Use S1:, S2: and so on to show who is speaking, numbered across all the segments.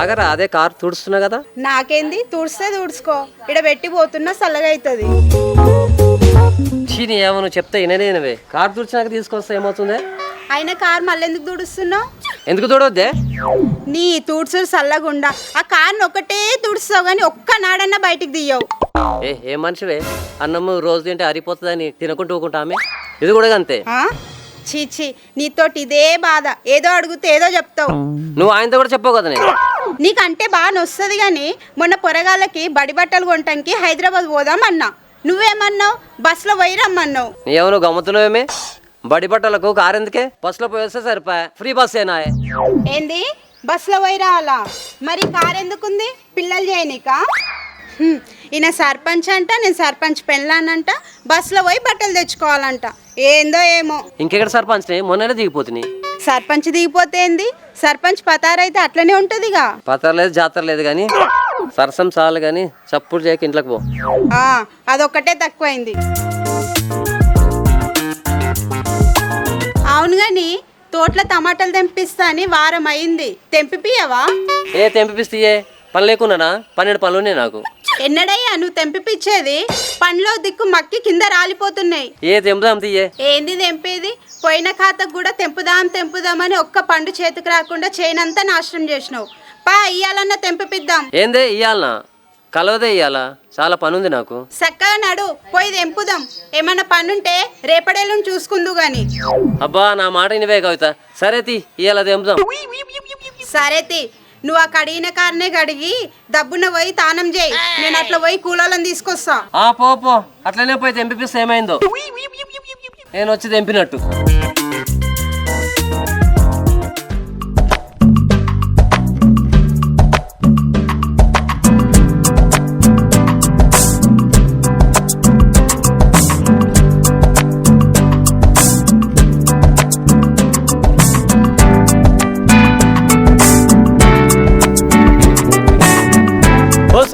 S1: ఆగరా అదే కార్ తుడుస్తున్నా కదా.
S2: నాకేంది తుడిస్తే తుడుచుకో, ఇడ పెట్టి పోతున్నా చల్లగా అవుతుంది.
S1: చీని ఏమో నువ్వు చెప్తే విననేనవే. కార్ తుడిచినాక తీసుకొస్తా ఏమవుతుంది?
S2: అయినా కార్ మళ్ళీ ఎందుకు తుడుస్తున్నావు?
S1: ఎందుకు తోడొద్దే?
S2: నీ తుడుచుడు చల్లగుండా ఆ కార్ని ఒకటే తుడుస్తావు కానీ ఒక్క నాడన్నా బయటికి తీయవు.
S1: ఏ మనిషివే, అన్నము రోజు తింటే అరిపోతుందని తినకుంటూ ఊకుంటా ఆమె. ఇది కూడా అంతే.
S2: చీచి నీతోటి ఇదే బాధ, ఏదో అడిగితే ఏదో చెప్తావు.
S1: నువ్వు ఆయనతో కూడా చెప్పవు కదా. నేను
S2: నీకంటే బాగా నొస్తుంది కానీ మొన్న పొరగాళ్ళకి బడి బట్టలు కొనటానికి హైదరాబాద్ పోదాం అన్నా, నువ్వేమన్నావు బస్సులో పోయి రమ్మన్నావు.
S1: ఏమో గమ్మతున్నావేమే. బడి బట్టలకు కారు ఎందుకే? బస్సులో పోయి వస్తే సరిపోయా, ఫ్రీ బస్ ఏనా?
S2: ఏంది బస్సులో పోయి రావాలా? మరి కారు ఎందుకుంది? పిల్లలు చేయనీకా? ఈయన సర్పంచ్ అంట, నేను సర్పంచ్ పెళ్ళానంట, బస్సులో పోయి బట్టలు తెచ్చుకోవాలంట. ఏందో ఏమో.
S1: ఇంకెక్కడ సర్పంచ్ మొన్ననే దిగిపోతున్నాయి.
S2: సర్పంచ్ దిగిపోతే ఏంది? సర్పంచ్ పతారైతే అట్లనే ఉంటదిగా.
S1: పతార లేదు జాతర లేదు కానీ సరసం చాలు కానీ చప్పుడు చేయక ఇంట్లోకి పో.
S2: అదొక్కటే తక్కువైంది. అవును గాని తోటలో టమాటాలు తెంపిస్తా అని వారం అయింది, తెంపిపియవా?
S1: తెంపిస్తే పని లేకున్నానా? 12 పనులు ఉన్నాయి నాకు.
S2: ఎన్నడయ్యా నువ్వు తెంపిపిచ్చేది? పండ్లో దిక్కు మక్కి కింద రాలిపోతున్నాయి.
S1: తెంపుదాం తీయే.
S2: ఏంది తెంపేది? పోయిన ఖాతాకు కూడా తెంపుదామని ఒక్క పండు చేతికి రాకుండా చేనంతా నాశనం చేసినావు. పా ఇయ్యాలన్నా తెంపిపిద్దాం.
S1: ఏందే ఇయ్యాలనా? కలవదే ఇయ్యాలా? చాలా పని ఉంది నాకు.
S2: చక్కగా నడు, పోయి తెంపుదాం. ఏమన్నా పనుంటే రేపడేళ్ళు చూసుకుందు గాని.
S1: అబ్బా నా మాట ఇనివే కవిత. సరే తీ ఇయ్యాల తెంపుదాం.
S2: సరే తీ, నువ్వు ఆ కడిగిన కారనే కడిగి దబ్బున పోయి తానం చేయి, నేను అట్లా పోయి కూలోళ్ళని తీసుకొస్తా.
S1: పో అట్లనే పోయి తెంపిస్తే ఏమైందో? నేను వచ్చి తెంపినట్టు.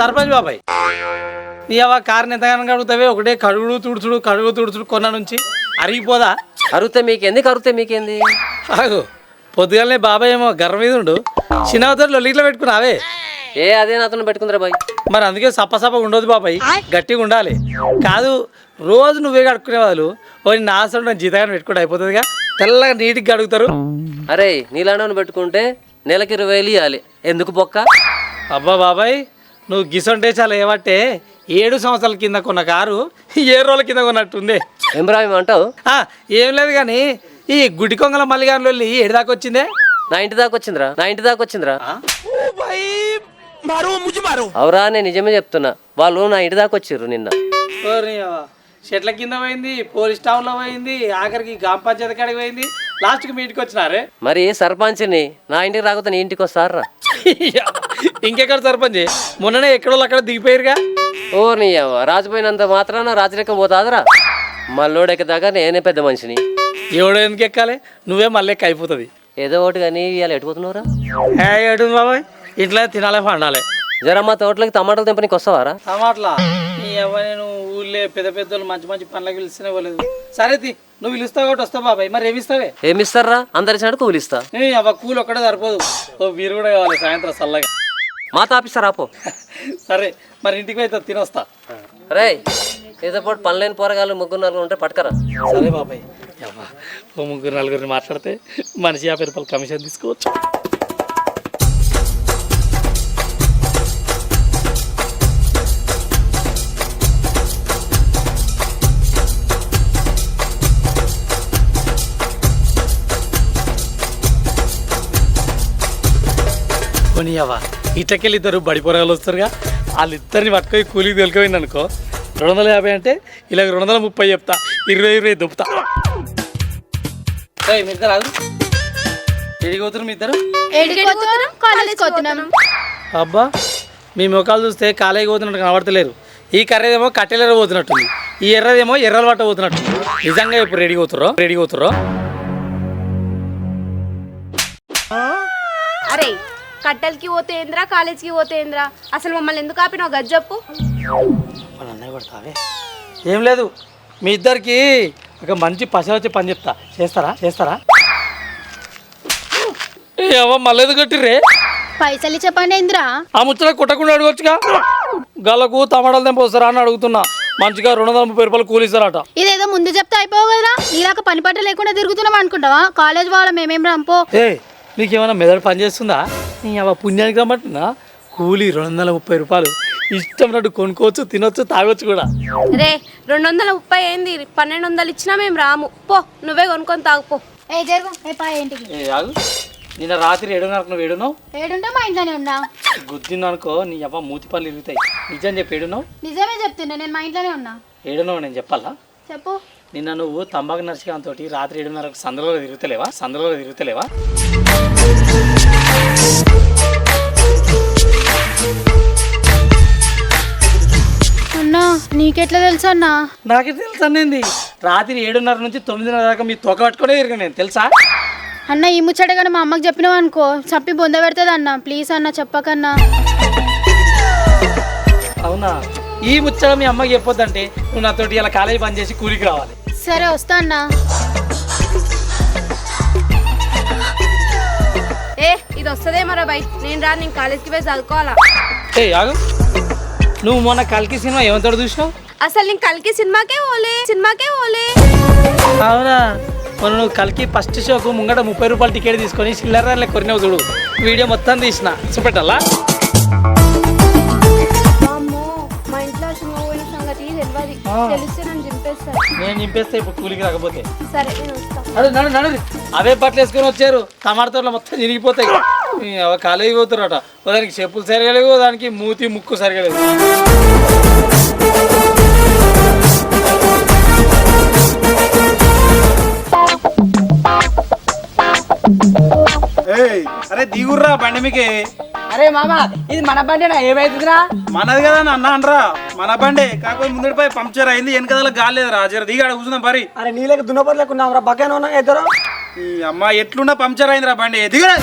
S3: సర్పంచ్ బాబాయ్, నీ కారుని ఎంతగానో కడుగుతావే? ఒకటే కడుగుడు తుడుచుడు కొన్న నుంచి అరిగిపోదా?
S1: అరిగితే మీకేంది?
S3: ఆగు, పొద్దుగాలనే బాబాయ్ ఏమో గర్వం మీద ఉండు, చిన్నవతలు లొల్లిట్లో పెట్టుకున్నావే.
S1: అదే నాతో పెట్టుకుందిరా బాయ్.
S3: మరి అందుకే సప్ప ఉండదు బాబాయ్, గట్టిగా ఉండాలి. కాదు రోజు నువ్వే కడుక్కునే వాళ్ళు నాసడం జీతగానే పెట్టుకుంటే అయిపోతుందిగా, తెల్లగా నీటికి కడుగుతారు.
S1: అరే నీలాంటి పెట్టుకుంటే నెలకి 20,000 ఇవ్వాలి. ఎందుకు బొక్క?
S3: అబ్బా బాబాయ్, నువ్వు గిసంటే చాలా ఏమంటే 7 సంవత్సరాల కింద కొన్న కారు 7 రోజుల కింద కొన్నట్టుంది.
S1: అంటావు?
S3: ఏం లేదు కానీ ఈ గుడి కొంగల మల్లిగారిలో ఏడు దాకా వచ్చిందే?
S1: నా ఇంటి దాకా వచ్చిందిరా. అవురా, నేను నిజమే చెప్తున్నా. వాళ్ళు నా ఇంటి దాకా వచ్చిర్రు నిన్న.
S3: చెట్ల కింద పోయింది, పోలీస్ టౌన్ లో పోయింది, ఆఖరికి గ్రామ పంచాయతీ కాడికి పోయింది, లాస్ట్ కి మీ ఇంటికి వచ్చినారే.
S1: మరి సర్పంచ్ని నా ఇంటికి రాకపోతే నీ ఇంటికి వస్తారా?
S3: ఇంకెక్కడ సర్పంచ్? మొన్ననే ఎక్కడో అక్కడ దిగిపోయారుగా.
S1: నీ రాజుపోయినంత మాత్రాన రాజరికం పోతాదిరా. మళ్ళోడెక్కదాకా నేనే పెద్ద మనిషిని.
S3: ఎవడో ఎందుకు ఎక్కాలి? నువ్వే మళ్ళీ ఎక్క అయిపోతుంది.
S1: ఏదో ఒకటి కానీ ఇవాళ ఎటుపోతున్నావురా?
S3: ఎటు బాబాయ్, ఇట్లా తినాలే పండాలి.
S1: జరమ్మా తోటలోకి టమాటాలు తెంపనికి వస్తావారా?
S3: టమాటలా? నేను ఊళ్ళో పెద్దోళ్ళు మంచి పనులకు పిలిస్తేనే పోలేదు. సరే నువ్వు పిలుస్తావు కాబట్టి వస్తావు బాబాయ్. మరి
S1: ఏమిస్తారా? అందరి కూలి ఇస్తా.
S3: కూలి ఒక్కడే సరిపోదు, మీరు కూడా కావాలి సాయంత్రం చల్లగా.
S1: మా తాపిస్తారా పో.
S3: సరే మరి ఇంటికి పోయి తినొస్తా.
S1: రే ఏదో పాటు పనులేని పోరగాళ్ళు 3-4 ఉంటే పట్టుకరా.
S3: సరే బాబాయ్. 3-4 మాట్లాడితే మనిషి 50 రూపాయలు కమిషన్ తీసుకోవచ్చు. కొనియవా, ఇటకెళ్ళి 2 బడి పొరగాలు వస్తారుగా, వాళ్ళిద్దరిని పట్టుకొని కూలికి తొలిపోయింది అనుకో, 250 అంటే ఇలా 230 చెప్తా, 20 దుప్పుతా. మీ ఇద్దరు రాదు ఎడిగిపోతారు? మీ ఇద్దరు అబ్బా, మీ ముఖాలు చూస్తే కాలేజీ పోతున్నట్టు కనబడతలేరు. ఈ కర్రేదేమో కట్టెలెర పోతున్నట్టుంది, ఈ ఎర్రదేమో ఎర్రలు పట్ట పోతున్నట్టు. నిజంగా ఇప్పుడు రెడీ అవుతారో?
S4: అరే కట్టెలకి పోతే ఏంద్రా, కాలేజీకి పోతే ఏంద్రా? అసలు మమ్మల్ని ఎందుకు ఆపినావు గది చెప్పు.
S3: అన్నయ్య పడతావే. ఏం లేదు, మీ ఇద్దరికి ఒక మంచి పశువు వచ్చి పని చెప్తా, చేస్తారా? ఏమో మళ్ళీ కట్టిర్రే.
S5: పైసలు చెప్పండి ఏంద్రా?
S3: ఆ ముచ్చట కొట్టకుండా అడగొచ్చుగా. గల్లకు టమాటాలు తెంపొస్తారా అని అడుగుతున్నా. మంచిగా 230 రూపాయలు కూలిస్తారట.
S5: ఇదేదో ముందు చెప్తే అయిపోవు కదరా. నీలాక పని పట్ట లేకుండా తిరుగుతున్నాం అనుకుంటావా? కాలేజ్ వాళ్ళ మేమేం రంపో.
S3: ఏ నీకేమైనా మెదడు పని చేస్తుందా? నీ అవ పుణ్యానికి రమ్మంటున్నా. కూలి 230 రూపాయలు. ఇష్టం నట్టు కొనుక్కోవచ్చు, తినొచ్చు, తాగొచ్చు కూడా.
S4: రే 230 ఏంది? 1200 ఇచ్చినా మేము రాము. పో నువ్వే కొనుక్కొని తాగుపో.
S5: ఏ జరుగు, ఏ పా ఇంటికి.
S3: ఏ ఆగు. నిన్న రాత్రి 7:30 నువ్వు ఏడున్నావు?
S5: ఏడుంటా మా ఇంట్లోనే ఉన్నా.
S3: గుద్దిందనుకో నీ అవ్వ మూతి పళ్ళు ఇరుగుతాయి. నిజం చెప్పి ఏడున్నావు?
S5: నిజమే చెప్తున్నా, నేను మా ఇంట్లోనే ఉన్నా.
S3: ఏడున్నావు నేను చెప్పాలా?
S5: చెప్పు.
S3: నిన్న నువ్వు తంబాకు నర్సికాంతో రాత్రి 7:30 సందులో తిరుగుతలేవా?
S5: అన్నా నీకెట్లా తెలుసు అన్నా?
S3: నాకే తెలుసు అన్నింది. రాత్రి 7:30 నుంచి 9:30 దాకా మీ తోక పట్టుకునే తిరిగా నేను తెలుసా?
S5: అన్న ఈ ముచ్చట కానీ మా అమ్మకి చెప్పినావు అనుకో చప్పి బొంద పెడుతుంది అన్న. ప్లీజ్ అన్న చెప్పకన్నా.
S3: అవునా? ఈ ముచ్చట మీ అమ్మకి చెప్పొద్దంటే నువ్వు నాతోటి ఇలా కాలేజీ బంద్ చేసి కూలికి రావాలి.
S5: సరే వస్తా అన్నా.
S4: ఏ ఇది వస్తుందే మరో బై. నేను రా, నేను కాలేజ్కి పోయి చదువుకోవాలా.
S3: ఏ ఆగు. నువ్వు మొన్న కల్కి సినిమా ఏమంతాడు చూసినావు?
S4: అసలు నేను కల్కి సినిమాకే పోలే.
S3: అవునా? మొన్న నువ్వు కల్కి ఫస్ట్ షోకు ముంగట 30 రూపాయలు టికెట్ తీసుకొని చిల్లర కొరినావు చూడు. వీడియో మొత్తం తీసిన చూపెట్టాలా?
S4: అమ్మో మా ఇంట్లో సినిమా పోయిన సంగతి తెలిస్తే నన్ను చింపేస్తారు.
S3: నేను నింపేస్తే ఇప్పుడు కూలికి రాకపోతే.
S4: సరే నేను వస్తా.
S3: నడు అవే బట్టలు వేసుకొని వచ్చారు. టమాటాతో మొత్తం చిరిగిపోతాయి. కాలేజీ పోతారట. దానికి చెప్పులు సరిగా లేవు, దానికి మూతి ముక్కు సరిగా లేవు.
S6: అరే దిగుర్రా బండి మీకే.
S7: అరే మామ ఇది మన బండేనా? ఏమైతుందిరా?
S6: మనది కదా అన్న అనరా, మన బండే. కాకపోతే ముందడిపై పంక్చర్ అయింది, వెనకదలా గాలేదురా. జర దిగాడ కూర్చుందాం పరి.
S7: అరే నీళ్ళకి దున్నపర్లేకున్నావురా, బక్కనే ఉన్నా ఇద్దరు.
S6: ఈ అమ్మ ఎట్లున్నా పంక్చర్ అయిందిరా బండి. దిగరా.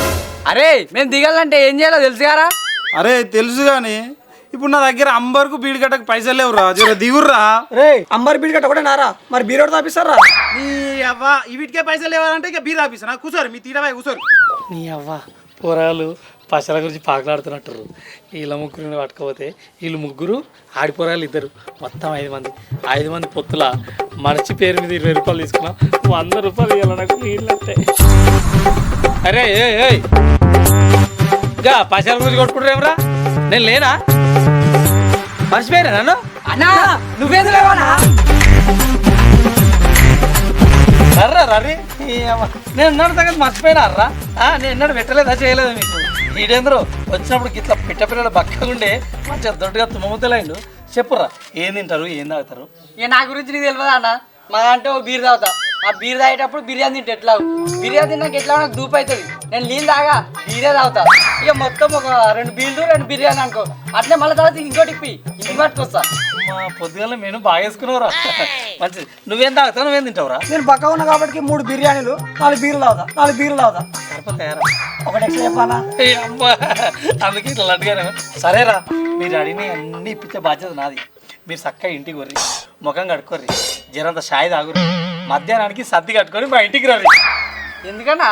S7: అరే మేము దిగాలంటే ఏం చేయాలో తెలుసు కదా?
S6: అరే తెలుసు కానీ ఇప్పుడు నా దగ్గర అంబర్కు బీడి గట్టకు పైసలు లేవురా. జర దిగుర్రా.
S7: రే అంబర్ బీడి గట్ట కూడా నారా, మరి బీరోడు తాపిస్తారా?
S6: నీ అవ్వ వీటికే పైసలు లేవాలంటే ఇక బీర్ ఆపిస్తా. కూర్చోరు మీ తీరవై కూర్చోరు.
S3: నీ అవ్వ పోరాలు పసల గురించి పాకలాడుతున్నట్టు. వీళ్ళ ముగ్గురిని పట్టుకపోతే వీళ్ళు ముగ్గురు ఆడిపోరాలు ఇద్దరు, మొత్తం 5 మంది. 5 మంది పొత్తుల మనిషి పేరు మీద 20 రూపాయలు తీసుకున్నాం. 100 రూపాయలు ఇవ్వాలి నాకు వీళ్ళంటే. అరే ఇంకా పసల గురించి కొట్టుకుంటారేమరా? నేను లేనా? మర్చిపోయారా నన్ను?
S7: అన్నా నువ్వేది లేవానా?
S3: అర్రా రవి నేను ఉన్నాడు సంగతి మర్చిపోయినారా? నేను ఎన్నడూ పెట్టలేదా, చేయలేదా మీకు? ఈడేంద్రో వచ్చినప్పుడు ఇట్లా పిట్టపిల్లలు బక్కగుండే మంచిగా దొడ్డుగా తుమ్మముద్దలైండు. చెప్పురా ఏం తింటారు, ఏం తాగుతారు?
S7: ఇక నా గురించి నీకు తెలియదా అన్న? మా అంటే ఓ బీర్ తాగుతా. ఆ బీర్ తాగేటప్పుడు బిర్యానీ తింటే ఎట్లా? బిర్యానీ తిన్నాక ఎట్లా నాకు దూపు అవుతుంది. నేను నీళ్ళు తాగా బీరే తాగుతా. ఇక మొత్తం ఒక 2 బీర్లు 2 బిర్యానీ అనుకో. అట్లే మళ్ళీ తర్వాత ఇంకోటి ఇప్పి ఇంటికి పట్టుకొస్తా.
S3: మా పొద్దుగల నేను బాగా వేసుకున్నావురా. మంచిది. నువ్వేం తాగుతావు, నువ్వేం తింటావురా?
S7: నేను పక్క ఉన్నా కాబట్టి 3 బిర్యానీలు 4 బీర్లు తాగుతా.
S3: సరిపోతాయారా?
S7: ఒకటి ఎక్స్ట్రా చెప్పాలా?
S3: అమ్మా అందుకే ఇట్లా అడిగాను. సరేరా, మీరు అడిగిన అన్ని ఇప్పించే బాధ్యత నాది. మీరు చక్కగా ఇంటికి కొర్రి, ముఖం కడుక్కోర్రి, జరంత షాయి తాగుర్రి, మధ్యాహ్నానికి సర్ది కట్టుకొని మా ఇంటికి రండి.
S7: ఎందుకన్నా?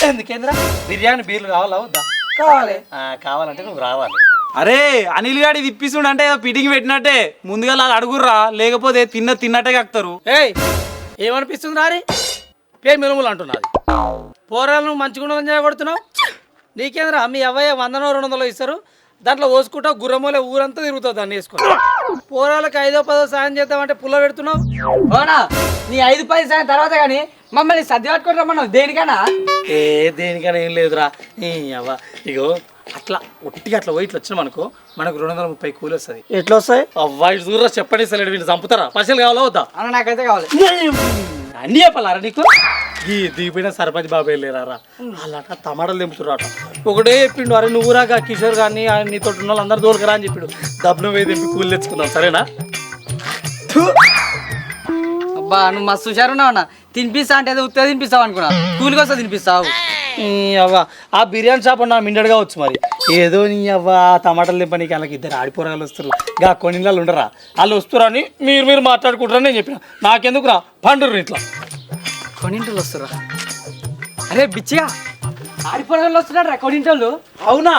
S3: ఎందుకేంద్రా? బిర్యానీ బీర్లు కావాలా వద్దా?
S7: కావాలి.
S3: కావాలంటే నువ్వు రావాలి.
S6: అరే అనిల్ గాడి తిప్పిస్తుండ అంటే పిటింగ్ పెట్టినట్టే. ముందుగా అలా అడుగుర్రా, లేకపోతే తిన్నట్టే కాకుతారు.
S3: ఏయ్ ఏమనిపిస్తుంది రారి? పేరు మిలుములు అంటున్నది. పోరాలు నువ్వు మంచిగా ఉండదని చేయబడుతున్నావు. నీకేంద్రా మీ అవ్వయ్య 100 200 ఇస్తారు, దాంట్లో పోసుకుంటా గుర్రమూలే ఊరంతా తిరుగుతావు దాన్ని వేసుకొని. పోరాలకు 5 10 సాయం చేద్దామంటే పుల్ల పెడుతున్నావు.
S7: అవునా? నీ 5 10 సాయం తర్వాత కానీ మమ్మల్ని సర్ది పట్టుకొని రమ్మన్నావు దేనికైనా?
S3: దేనికైనా ఏం లేదురా. అవ్వ ఇగో అట్లా ఒట్టిగా అట్లా పోయి ఇట్లా వచ్చినాం అనుకో, మనకు 230 కూలి వస్తుంది.
S7: ఎట్లా వస్తాయి?
S3: అవ్వ ఇటు దూరం చెప్పండి సరే, వీళ్ళు చంపుతారా? పైసలు కావాలా వద్దా?
S7: అన్న నాకైతే కావాలి.
S3: అన్నీ చెప్పాలారా నీకు? ఈ దిగిపోయిన సర్పంచ్ బాబాయ్ లేరారా, అలాట టమాటాలు తెంపుతురాట. ఒకటే చెప్పిండు, అరే నువ్వు రాగా కిషోర్ కానీ నీతో ఉన్న వాళ్ళు అందరు దూరకరా అని చెప్పిండు. డబ్బులు వేయి తెంపి కూలి తెచ్చుకుందాం సరేనా?
S7: అబ్బా నువ్వు మస్తు హుషారున్నావు అన్న. తినిపిస్తా అంటే ఏదో ఉత్తగా తినిపిస్తావు అనుకున్నా, కూలికి వస్తా తినిపిస్తావు.
S3: అవ్వ ఆ బిర్యానీ షాప్ నా మిండడుగా వచ్చు మరి. ఏదో నీ అవ్వ టమాటాలు తెంపనీకి వాళ్ళకి 2 ఆడిపోరాలు వస్తారు. గా కొన్ని ఉండరా, వాళ్ళు వస్తురని మీరు మాట్లాడుకుంటారని నేను చెప్పిన. నాకెందుకు రా పండుర్రు ఇట్లా
S7: కొన్నింటిలో వస్తురా. అరే బిచ్చిగా ఆడిపోయిన వస్తున్నాడు రా కొడింటోళ్ళు.
S6: అవునా?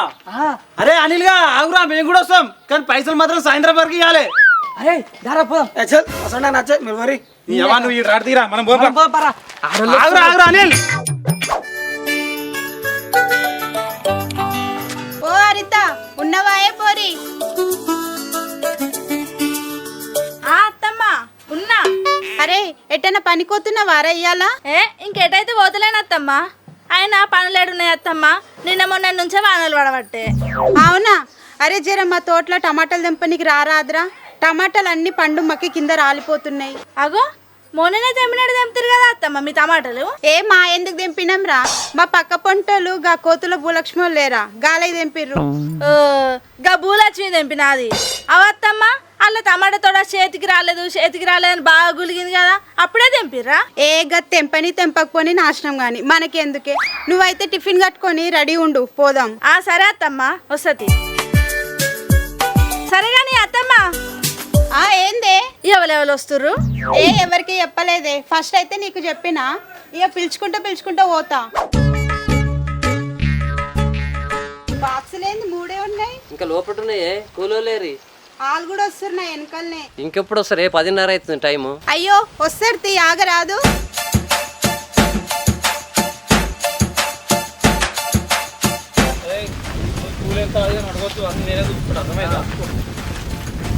S6: అరే అనిల్ గా ఆగురా, మేము కూడా వస్తాం, కానీ పైసలు మాత్రం సాయంత్రం వరకు ఇవ్వాలి.
S7: అరే దారా పోదాం.
S6: అసలు నచ్చే మీరు మరి నువ్వు ఈ రాడు తీరా, మనం పోదాం.
S7: మనం పోదాం పరా. ఆడోళ్ళు
S6: ఆగురా ఆగురా అనిల్.
S2: ఓ హరిత ఉన్నవాయే పోరి.
S4: అత్తమ్మా ఉన్నా.
S2: అరే ఎట్టన పనికోతున్నావారా ఇయ్యాలా?
S4: ఇంకెటైతే పోతలేను అత్తమ్మా. ఆయన పనులేడున్నాయి అత్తమ్మా. నిన్న మొన్న నుంచే వానలు పడబట్టే.
S2: అవునా? అరే జర మా తోటలో టమాటాలు తెంపనికి రారాదురా, టమాటాలు అన్ని పండు మక్కి కింద రాలిపోతున్నాయి.
S4: అగో మొన్ననే తెంపినట్టు తెంపుతారు కదా అత్తమ్మ మీ టమాటాలు.
S2: మా ఎందుకు తెంపినాం రా, మా పక్క పంటలు గా కోతుల భూలక్ష్మి లేరా గాలై తెంపిర్రు.
S4: గా భూలక్ష్మి తెంపినది అవత్తమ్మ. అలా టమాటా తోట చేతికి రాలేదని బాగా గులిగింది కదా, అప్పుడే తెంపిర్రా?
S2: గా తెంపని తెంపకపోని నాశనం గాని మనకెందుకే. నువ్వైతే టిఫిన్ కట్టుకొని రెడీ ఉండు, పోదాం.
S4: సరే అత్తమ్మ వస్తది. సరే గాని అత్తమ్మ
S2: ఏందే
S4: ఎవరెవరు వస్తుర్రు?
S2: ఎవరికి చెప్పలేదే, ఫస్ట్ అయితే నీకు చెప్పినా, ఇక పిలుచుకుంటా పోతా. బాక్సులేంది 3 ఉన్నాయి,
S1: ఇంకా లోపల ఉన్నాయే కూలోలేరి.
S2: వాళ్ళు కూడా వస్తున్నాయి వెనకల్నే.
S1: ఇంకెప్పుడు వస్తారు? 10:30 అవుతుంది టైము.
S2: అయ్యో వస్తారు తీ, ఆగరాదు.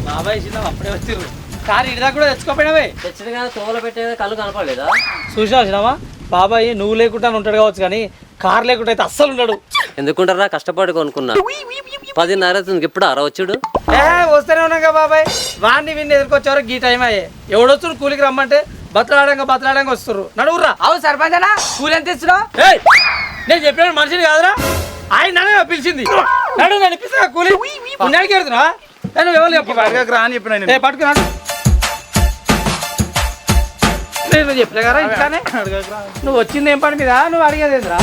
S3: బాబాయ్ చిన్న అప్పుడే వచ్చిర్రు. కారు ఇడిదాకా కూడా తెచ్చుకోపోయినావే.
S1: తెచ్చిన కానీ తోల పెట్టేది కళ్ళు కనపడలేదా?
S3: చూసినా వచ్చినావా? బాబాయ్ నువ్వు లేకుండా ఉంటాడు కావచ్చు, కానీ కారు లేకుండా అయితే అస్సలు ఉండడు.
S1: ఎందుకుంటారా? కష్టపడి కొనుక్కున్నా. 10:30 అవుతుంది, ఇప్పుడు వచ్చుడు.
S3: వస్తూనే ఉన్నాగా బాబాయ్. వాడిని వీడిని ఎదుర్కొచ్చేవారు ఈ టైం అయ్యే. ఎవడొచ్చు కూలికి రమ్మంటే బతలాడంగా వస్తుర్రు. నడువుర్రా.
S7: అవు సర్పంచ్ అన్న కూలి ఎంత ఇస్తున్నావు?
S3: నేను చెప్పిన మనిషిని కాదురా, ఆయన నన్ను పిలిచింది. నడు నన్ను ఇప్పిస్తా కూలి. ఉన్నాడికి వెళ్తున్నా నువ్వు ఎవరు చెప్పు
S6: రా అని చెప్పిన.
S3: పట్టుకున్నాడు. నేను చెప్పలే కదా ఇంకానే. నువ్వు వచ్చింది ఏం పని మీద, నువ్వు అడిగేది ఏంద్రా?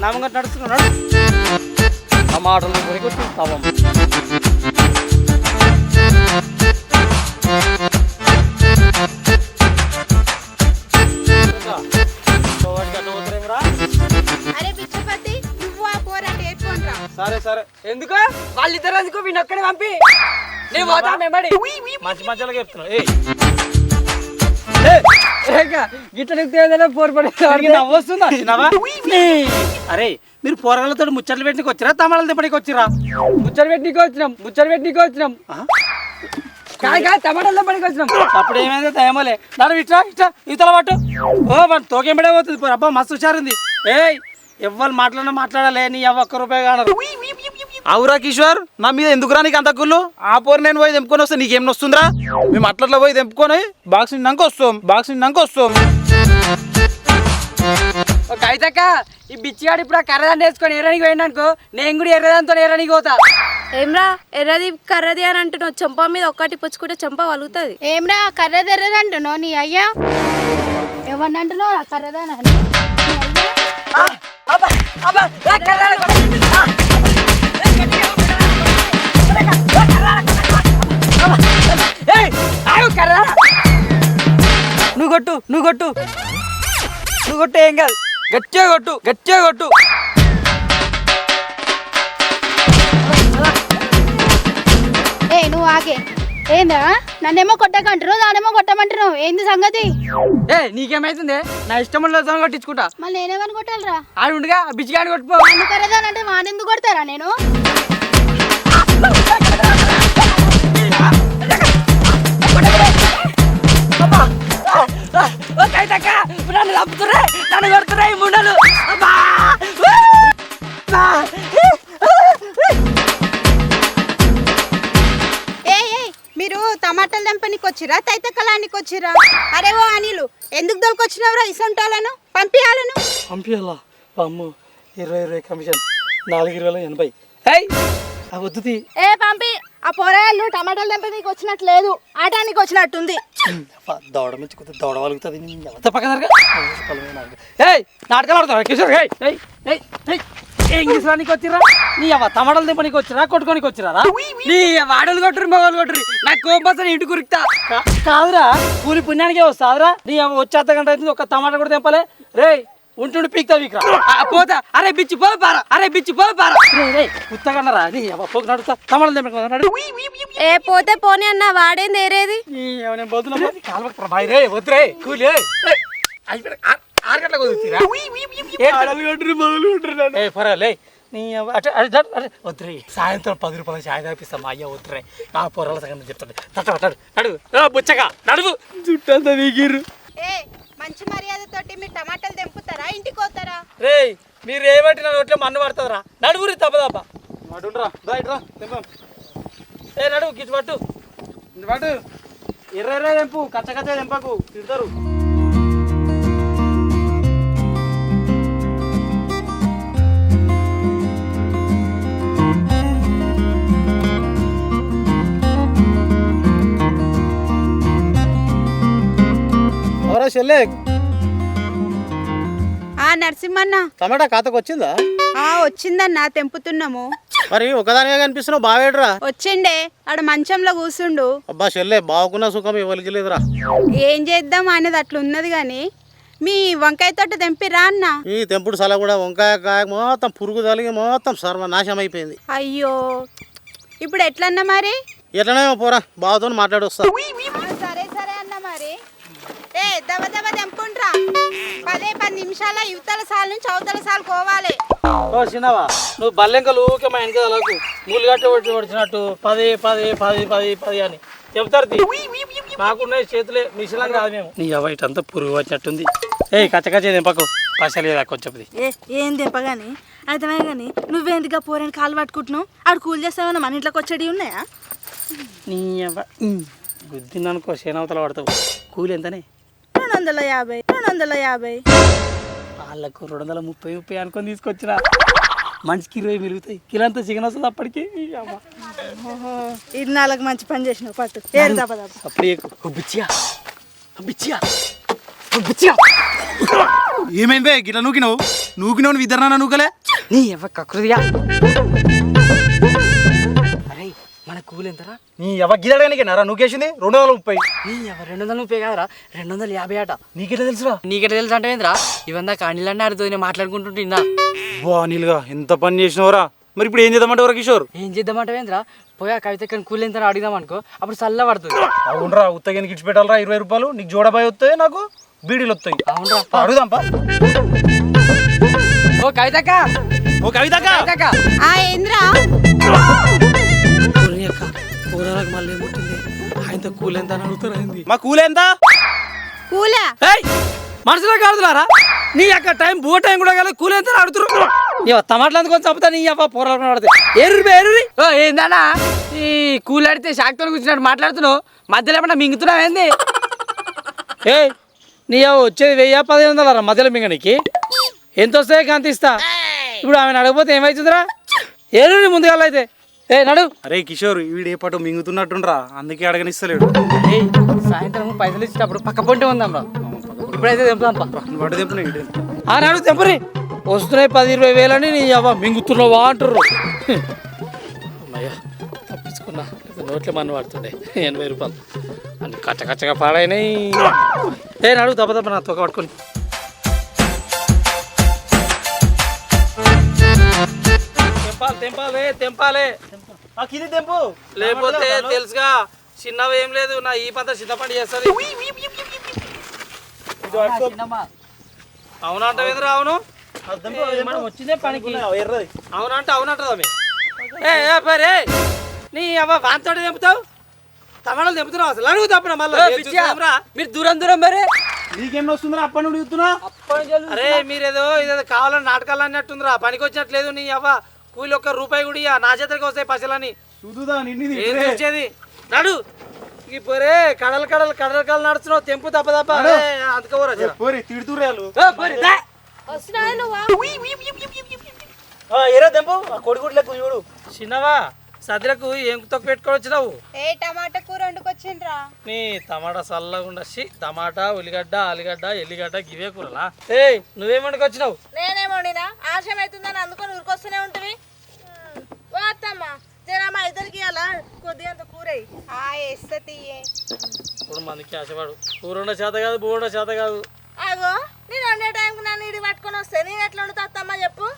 S3: నామంగా నడుస్తున్నాడు. ఆ మాటలు కొట్టి పాపం.
S2: అరే పిచ్చపతి, నువ్వు ఆ పోరాట ఏర్కొనరా.
S3: సరే
S7: ఎందుకు వాళ్ళిద్దరు ఎందుకు వీడిని ఒక్కడే పంపి నేను పోతా మెమడి
S3: మంచి మంచిగా చెప్తున్నావు.
S7: గిట్ల పోరుపడి
S3: వస్తుందా? అరే మీరు పోరగాళ్ళతో ముచ్చట్లు పెట్టికి వచ్చిరా, తమాలు తెప్పటికి వచ్చిరా?
S7: ముచ్చట పెట్టికి వచ్చినాం. టమాటాల పనికి వచ్చినాం.
S3: అప్పుడు ఏమైందో తయమలే. నడు ఇట్లా ఇతల పట్టు. మన తోకెంబడే పోతుంది. అబ్బా మస్తు హుషారుంది. ఎవ్వరు మాట్లాడాలి, నీ ఒక్క రూపాయి కానరు.
S6: అవురా కిషోర్, నా మీద ఎందుకురా నీకు అంత కుళ్ళు? ఆ పోరు నేను పోయి తెంపుకొని వస్తే నీకేం వస్తుందిరా? మేము అట్లా పోయి తెంపుకొని బాక్స్ నిండాక వస్తాం.
S7: కైతక్క ఈ బిచ్చిగాడు ఇప్పుడు ఆ కర్రదాన్ని వేసుకొని ఎర్రనికి పోయినా అనుకో, నేను కూడా ఎర్రదాంతో ఎర్రనికి పోతా.
S4: ఏమ్రా ఎర్రది కర్రది అని అంటున్నావు? చెంప మీద ఒక్కటి పుచ్చుకుంటే చెంప వలుగుతుంది.
S5: ఏమ్రా కర్రదెర్రది అంటున్నావు? నీ అయ్యా ఎవరిని అంటున్నావు? కర్రదానా?
S7: నువ్వు కొట్టు ఏం కాదు, గట్టిగా కొట్టు.
S5: నువ్వు ఆగే. ఏందా నన్నేమో కొట్టకంటున్నావు, దానేమో కొట్టమంటున్నావు, ఏంది సంగతి?
S7: నీకేమైతుంది? నా ఇష్టం ఉన్న కొట్టించుకుంటా.
S5: మళ్ళీ నేనేమని కొట్టాలరా?
S7: ఆడు ఉండగా బిచ్చిగాని కొట్టుకో.
S5: నన్ను కర్రదానంటే వానెందుకు కొడతారా? నేను
S7: నన్ను కొడుతురా ఈ ముండలు.
S2: మీరు టమాటాలు తెంపనికి వచ్చిరా, తైతక్కలానికి వచ్చిరా? అరే ఓ అనిలు, ఎందుకు దొరికొచ్చినవరా ఇసొంటాలను? పంపియాలను.
S3: పంపించాలా? అమ్ము 20 కమిషన్, 4 20 80. వద్దు
S4: పంపి ఆ పోరాళ్ళు టమాటాలు తెంప నీకు వచ్చినట్టు లేదు ఆటానికి వచ్చినట్టుంది.
S3: దౌడ మంచి కొద్దిగా దౌడ వలుగుతుంది ఎంత పక్కన ఏయ్ నాటకాలు ఆడతావు కిషోర్ ఇంగ్లీష్ రానికి వచ్చిరా నీ అవ్వ టమాటాలు తెంపనికి వచ్చిరా కొట్టుకోనికి వచ్చిరా
S7: నీ వాడలు కొట్టరు మగలు కొట్టరు నాకు కోపం ఇంటి కురికితా
S3: కాదురా కూలి పుణ్యానికే వస్తాదురా నీ అవ్వ వచ్చే అర్ధ గంట అవుతుంది ఒక టమాటా కూడా తెంపలే రే ఉంటుండి పీక్తా వీక్రా
S7: పోతా అరే బిచ్చి పోల పారా అరే బిచ్చి పోల పారా
S3: ఉత్తగన్నరా నీ అవ్వ పోకు నడుస్తా టమాటాలు తెంపకు
S2: ఏ పోతే పోనీ అన్న వాడేంది ఏరేది
S3: నేను బదులు కాలు బాయ్ రే వద్దురే కూలి ఆరు గంటలకు వదులుతీరా ఏ పర్వాలే నీ అటే అటే వద్దురే సాయంత్రం 10 రూపాయలు చాయ్ తాపిస్తా మా అయ్య వద్దురే నా పొరాల సంగతి చెప్తాడు తట్టడు నడువు బుచ్చగా నడువు చుట్టంతా వీగిర్రు
S2: ఏ మంచి మర్యాదతోటి మీరు టమాటాలు తెంపుతారా ఇంటికి పోతారా?
S3: రే మీరు ఏమంటే నా నోట్లో మన్ను పడుతుందిరా నడువురి తప్పదప్ప నడురా రైట్రా తెంపం ఏ నడువు గిట్టు పట్టు పట్టు ఎర్ర తెంపు కచ్చ కచ్చ తెంపకు తిడతారు చెల్లె
S2: ఆ నరసింహన్న
S6: టమాటా ఖాతాకు వచ్చిందా?
S2: వచ్చిందన్న తెంపుతున్నాము.
S6: మరి ఒకదానిగా కనిపిస్తున్నావు బావేడ్రా?
S2: వచ్చిండే ఆడ మంచంలో కూర్చుండు.
S6: అబ్బా చెల్లె బాగున్న సుఖం ఇవ్వలికి లేదురా.
S2: ఏం చేద్దాం అనేది అట్లా ఉన్నది కానీ మీ వంకాయ తోట తెంపిరా అన్న?
S6: ఈ తెంపుడు సల కూడా వంకాయ కాయ మొత్తం పురుగు తలిగి మొత్తం సర్వనాశం అయిపోయింది.
S2: అయ్యో ఇప్పుడు ఎట్లన్నా మరి?
S6: ఎట్లనే పోరా బావతో మాట్లాడి వస్తా.
S2: సరే సరే అన్న మరి. ఏ దవ దవ తెంపుండ్రా 10 నిమిషాల యువతల సాల నుంచి అవతల సాలు కోవాలి.
S3: ఓ చిన్నవా నువ్వు బల్లెంకలు ఊకే మా వెనక అలాకు మూలు గట్టి వచ్చినట్టు 10 10 10 10 10 అని చెప్తారు మాకున్నాయి చేతులే మిషన్లం కాదు మేము. నీ అవ్వ అంతా పురుగు వచ్చినట్టుంది. ఏ కచ్చకచ్చ తెంపకు పసలేదు కొంచెం
S4: ఏం తెంపగాని అర్థమే కానీ నువ్వేందుగా పోరాని కాలు పట్టుకుంటున్నావు ఆడు కూలి చేస్తామన్నా మన ఇంట్లోకి వచ్చేటి ఉన్నాయా?
S3: నీ అవ్వ గుద్దిననుకో సేనవతల పడతావు. కూలి ఎంతనే?
S4: 250
S3: వాళ్ళకు 230 అనుకొని తీసుకొచ్చినా మనిషికి 20 మిరుగుతాయి. కిలో అంతా చికెన్ వస్తుంది అప్పటికి.
S4: ఇది నాలుగు మంచి పని చేసినావు పట్టు ఏడు తప్పదా
S6: ఏమైంది గిట్లా నూకినావు ఇద్దరు నూకలే
S7: నీ ఎవ కకృతిగా అరే మన కూలి ఎంతరా?
S6: నీ ఎవ గిదడానికి నరా నూకేసింది 230.
S7: నీ ఎవ 230 కాదురా 250 అట.
S6: నీకెట్లా తెలుసురా?
S7: నీకెట్లా తెలుసు అంటే ఏంద్రా ఇవంతా కానీలన్నీ ఆడుతో నేను మాట్లాడుకుంటుంటున్నా.
S6: వా నీళ్ళుగా ఎంత పని చేసినవరా. మరి ఇప్పుడు ఏం చేద్దామంటే వరా కిషోర్?
S7: ఏం చేద్దామంటే ఏంద్రా పోయా కవిత కూలి ఎంత అడిగిదాం అనుకో అప్పుడు చల్ల పడుతుంది.
S6: అవునరా ఉత్తగాని గిడ్చి పెట్టాలరా 20 రూపాయలు నీకు జోడబాయి వస్తాయి నాకు బీడీలు వస్తాయి.
S7: అవునరా
S6: అడుగుదాంపా.
S7: ఓ కవితక్క
S2: ఏంద్రా
S3: కూరలకు మళ్ళీ ఏముంటుంది ఆయనతో కూలి ఎంత అని అడుగుతారు అయింది.
S6: మా కూలి ఎంత?
S2: కూలా
S3: మనుషులకు కాదులారా నీ యొక్క టైం బో టైం కూడా కాదు కూలి ఎంత అడుగుతారు. నీ టమాటాలు అందుకొని చంపుతా నీ అవ్వ పోరాలు పడుతుంది.
S7: ఓ ఏందన్నా ఈ కూలి ఆడితే శాక్తో కూర్చున్నట్టు మాట్లాడుతున్నావు మధ్యలో ఏమన్నా మింగుతున్నావు ఏంది?
S3: ఏ నీ వచ్చేది 1000-1500 మధ్యలో మింగనికి ఎంత వస్తాయి కాంతి ఇస్తా. ఇప్పుడు ఆమె అడగపోతే ఏమవుతుందిరా? ఏరు ముందుగా అయితే ఏ నడు.
S6: అరే కిషోర్ వీడు ఏ పాటు మింగుతున్నట్టుండ్రా అందుకే అడగనిస్తలేడు.
S7: సాయంత్రం పైసలు ఇచ్చేటప్పుడు పక్క పొంటే ఉందాం రా. ఇప్పుడైతే తెంపుదాం
S6: వాడు తెంపునే
S3: ఆ నడు తెంపరి వస్తున్నాయి 10-20 వేలని నీ అవ్వ మింగుతున్నావా అంటారు. అమ్మయ్యా తప్పించుకున్నా నోట్లో మన్ను పడుతుండే 80 రూపాయలు అని కచ్చకచ్చగా పాడైనాయి. ఏ నడు తప్ప నా తొక్క పట్టుకొని తెంపాలే
S6: ఇది తెంపు
S3: లేకపోతే తెలుసుగా చిన్నవి ఏం లేదు నా ఈ పంత చింతపండు చేస్తుంది. అవునంట ఎదురు అవును మనం వచ్చిందే పనికి అవునంటది ఏ నీ అవ్వ వాంతో తెంపుతావు టమాటాలు తెంపుతున్నావు అసలు అడుగు తప్పన మళ్ళీ
S7: మీరు దూరం మరి
S6: నీకేం వస్తుందిరా అప్పటి నుండి చూస్తున్నా.
S3: అరే మీరేదో ఇదేదో కావాలని నాటకాలు అన్నట్టుందిరా పనికి వచ్చినట్లేదు నీ అవ్వ కూలి ఒక్క రూపాయి కూడా నా చేతికి వస్తాయి పైసలని ఏం తెచ్చేది నడు పోరే కడలు నడుస్తున్నావు తెంపు తప్ప అందుకోరా
S6: తిడుతురాలు
S3: చిన్నవా సద్రకు ఏం తొక్క పెట్టుకొని వచ్చినావు
S2: ఏ టమాటా కూర వండుకొచ్చిండ్రా.
S3: నీ టమాటా చల్లగుండా టమాటా ఉల్లిగడ్డ ఆలుగడ్డ ఎల్లిగడ్డ గివే కూరలా ఏయ్ నువ్వేం వండుకొచ్చినావు
S4: నేనేమోడినా ఆశయం అవుతుందని అందుకొని ఊరికొస్తూనే ఉంటుంది. ఓ అత్తమ్మ జరా మా ఇద్దరికి అలా కొద్దిగా అంత కూరయి.
S2: ఆ వేస్తా తీయే.
S3: ఇప్పుడు మందికి ఆశపడు కూర చేత కాదు బోండ చేత కాదు.
S4: అగో నేను వండే టైంకి నన్ను ఇడి పట్టుకొని వస్తే నేను ఎట్లా వండుతా అత్తమ్మ చెప్పు.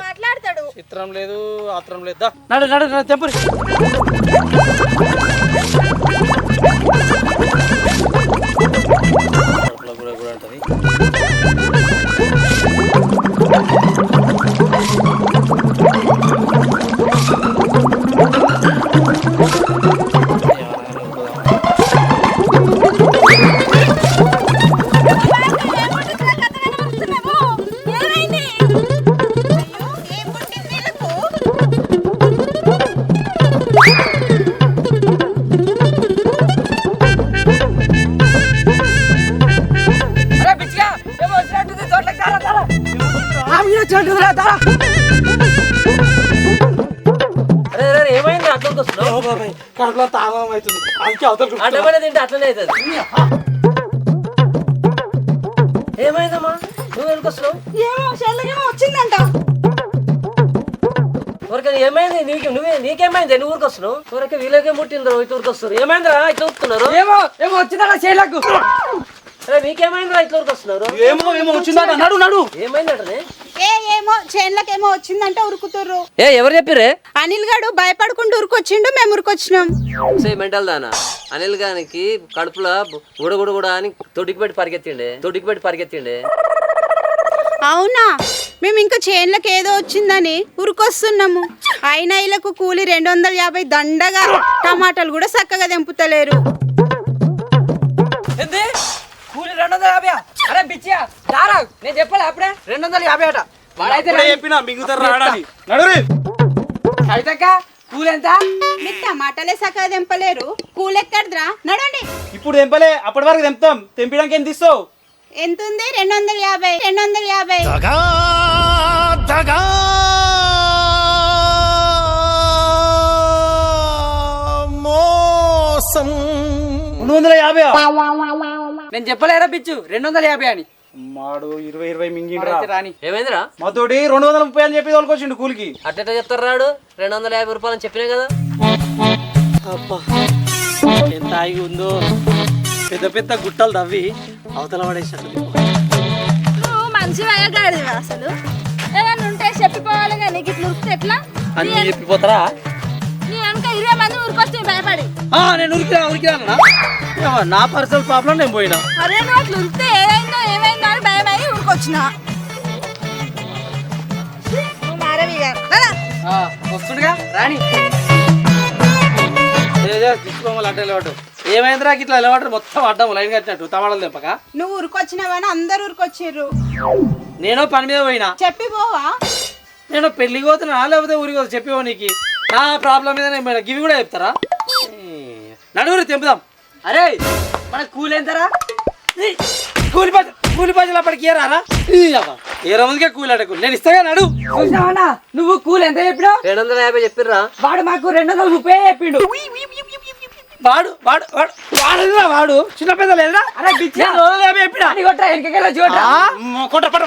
S4: మాట్లాడతాడు.
S3: చిత్రం లేదు ఆత్రం లేదు. నడు నడు తెంపురి.
S7: అరే పిచ్చిగా ఏమో వచ్చినట్టుంది తోటలకు తారా తారా ఆమె వచ్చినట్టుందిరా తారా.
S1: అరే అరే ఏమైంది అట్లా వస్తున్నావు?
S3: కడుపులో తాగం అవుతుంది అందుకే అవతల
S1: అడ్డమైన తింటే అట్లనే అవుతుంది. ఏమైందమ్మా నువ్వు ఎందుకు వస్తున్నావు?
S2: ఏమో చెల్లకేమో వచ్చిందంట.
S1: ఊరికే ఏమైంది నీకేమైంది నువ్వు ఊరికి వస్తున్నావు? ఊరికే వీళ్ళకే ముట్టిండ్రు ఇట్లా ఊరికి వస్తారు. ఏమైందిరా ఇట్లా ఊరుతున్నారు?
S7: ఏమో ఏమో వచ్చిందా చేయలకు.
S1: అరే నీకేమైందిరా ఇట్లా ఊరికి వస్తున్నారు?
S6: ఏమో ఏమో వచ్చిందా నడు నడు.
S1: ఏమైందంటే
S2: ఏమో చేన్లకేమో వచ్చిందంట ఉరుకుతుర్రు.
S1: ఎవరు చెప్పిరే?
S2: అనిల్ గాడు భయపడకుండా ఉరుకొచ్చిండు, మేము ఉరుకొచ్చినాం.
S1: మెంటల్ దానా అనిల్ గానికి కడుపులో గుడగుడ అని తొడికి పెట్టి పరిగెత్తిండే.
S2: అవునా? మేము ఇంకా చేన్లకు ఏదో వచ్చిందని ఉరుకొస్తున్నాము. అయినా ఇళ్ళకు కూలి 250 దండగా. టమాటాలు కూడా చక్కగా తెంపుతలేరు.
S7: ఏంది కూలి 250? అరే పిచ్చిగా తారా నేను చెప్పలే అప్పుడే 250 అట. వాడైతే
S6: చెప్పినా మిగుతారు రాడని. నడు రే.
S7: కవితక్క కూలి ఎంత?
S2: మీకు టమాటాలే చక్కగా తెంపలేరు, కూలి ఎక్కడద్రా? నడండి.
S6: ఇప్పుడు తెంపలే అప్పటి వరకు తెంపుతాం. తెంపడానికి ఎంత ఇస్తావు?
S2: ఎంతుంది? 250.
S6: మోసం 250.
S7: నేను చెప్పలేరా పిచ్చు 250 అని.
S6: మాడు 20 మింగిండ్రా.
S7: అయితే రాని
S1: ఏమైందిరా?
S6: మాతోటి 230 అని చెప్పి తోలుకొచ్చిండు కూలికి.
S1: అట్ట చెప్తారు రాడు 250 రూపాయలు అని చెప్పినా కదా.
S3: అబ్బా ఎంత ఆగి ఉందో. పెద్ద పెద్ద గుట్టలు తవ్వి అవతల పడేసాడు.
S4: నువ్వు మంచి వేయగాడి అసలు ఏదన్నా ఉంటే చెప్పిపోవాలి కానీ నీకు ఇట్లా ఉరికితే ఎట్లా?
S3: అన్ని చెప్పిపోతారా?
S4: నీ వెనక 20 మంది ఊరికొస్తే భయపడి.
S3: నేను ఉరికినా నా పర్సనల్ ప్రాబ్లం నేను పోయినా.
S4: అరే నువ్వు అట్లా ఉరికితే ఏమైందో అని భయం అయ్యి ఊరికొచ్చిన.
S7: వస్తుండగా రాని
S3: తీసుకోవాలి అంటే అలవాటు. ఏమైందిరా ఇట్లా అలవాటు మొత్తం అడ్డం లైన్ కట్టినట్టు టమాటాలు తెంపక.
S2: నువ్వు ఉరుకొచ్చినావని అందరు ఉరుకొచ్చిర్రు.
S3: నేను పని మీద పోయినా.
S2: చెప్పి పోవా?
S3: నేను పెళ్లికి పోతున్నా లేకపోతే ఊరికి పోతా చెప్పివో నీకు. నా ప్రాబ్లం మీద నేను గివి కూడా చెప్తారా? నడుగురు తెంపుదాం.
S7: అరే మన కూలి ఎంతరా?
S3: కూలి పైసలు అప్పటికి ఏరారా? 20 మందికే కూలి అడగ నేను ఇస్తాగా. నడు
S7: చూసినావా నువ్వు కూలి ఎంత చెప్పినావు?
S1: 250 చెప్పిర్రా.
S7: వాడు మాకు 230 చెప్పిండు.
S3: వాడు వాడు వాడు వాడురా వాడు చిన్న పెద్ద లేదురా.
S7: అరే బిచ్చా
S3: 250 చెప్పినా.
S7: అని కొట్ట వెనకకెళ్ళ చూడ
S3: కొట్ట పట్ట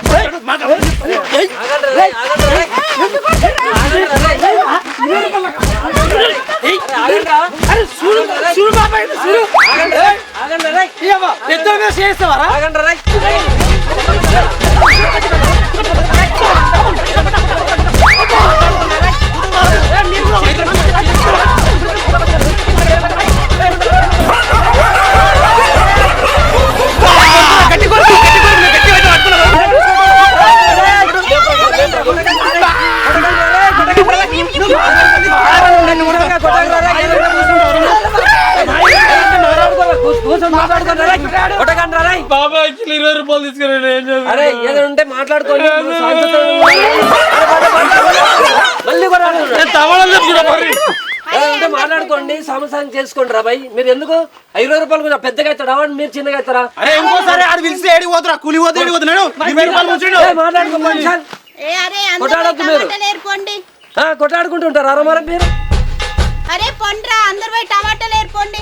S3: చేస్తావారా? బాబా 20 రూపాయలు తీసుకుని
S1: అరే ఏదో ఉంటే మాట్లాడుకోండి. మళ్ళీ కూడా ఉంటే మాట్లాడుకోండి, సమస్యను చేసుకోండి రా భయ్. మీరు ఎందుకు 20 రూపాయలు కూడా పెద్దగా అవుతాడా మీరు చిన్నగా అవుతారా?
S6: అరే ఇంకోసారి ఆడు పిలిస్తే ఏడికి పోతురా? కూలి పోతే ఏడికి పోతున్నాడు. 20 రూపాయలు ముంచిండు.
S1: మాట్లాడుకోండి.
S2: ఏ అరే
S1: కొట్టాడొద్దు మీరు.
S2: నేర్పండి.
S1: కొట్లాడుకుంటుంటారు అరమర మీరు.
S2: అరే పొండ్రా అందరు పోయి టమాటాలు ఏర్పండి.